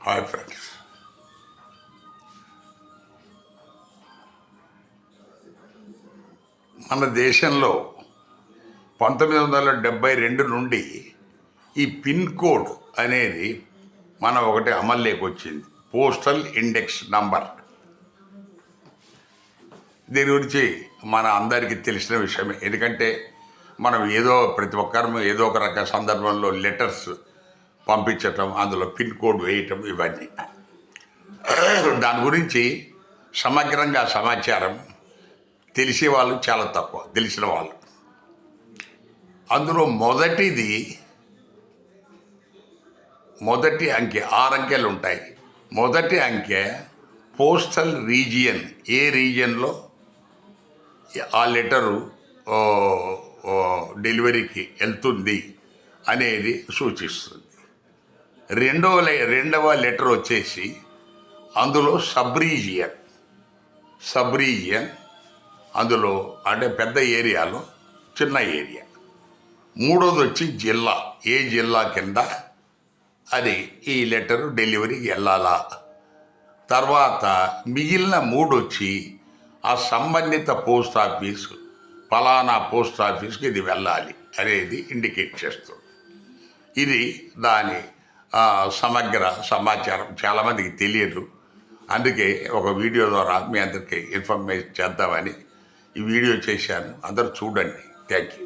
Hi friends, మన దేశంలో 1972 నుండి ఈ పిన్ కోడ్ అనేది మన ఒకటి అమల్లోకి వచ్చింది. Postal index number. దీని గురించి మన అందరికీ తెలిసిన విషయమే. ఎందుకంటే మనం ప్రతి ఒక్కరు ఏదో ఒక రక సందర్భంలో లెటర్స్ పంపించటం, అందులో పిన్ కోడ్ వేయటం, ఇవన్నీ. దాని గురించి సమగ్రంగా సమాచారం తెలిసే వాళ్ళు చాలా తక్కువ, తెలిసిన వాళ్ళు. అందులో మొదటి అంకె 6 అంకెలు ఉంటాయి. మొదటి అంకె పోస్టల్ రీజియన్, ఏ రీజియన్లో ఆ లెటరు డెలివరీకి వెళ్తుంది అనేది సూచిస్తుంది. రెండవ లెటర్ వచ్చేసి అందులో సబ్ రీజియన్, అందులో అంటే పెద్ద ఏరియాలో చిన్న ఏరియా. మూడోది వచ్చి జిల్లా, ఏ జిల్లా కింద అది ఈ లెటరు డెలివరీకి వెళ్ళాలా. తర్వాత మిగిలిన 3 వచ్చి ఆ సంబంధిత పోస్ట్ ఆఫీసు, ఫలానా పోస్ట్ ఆఫీస్కి ఇది వెళ్ళాలి అనేది ఇండికేట్ చేస్తుంది. ఇది దాని సమగ్ర సమాచారం. చాలామందికి తెలియదు. అందుకే ఒక వీడియో ద్వారా మీ అందరికీ ఇన్ఫర్మేషన్ చేద్దామని ఈ వీడియో చేశాను. అందరూ చూడండి. Thank you.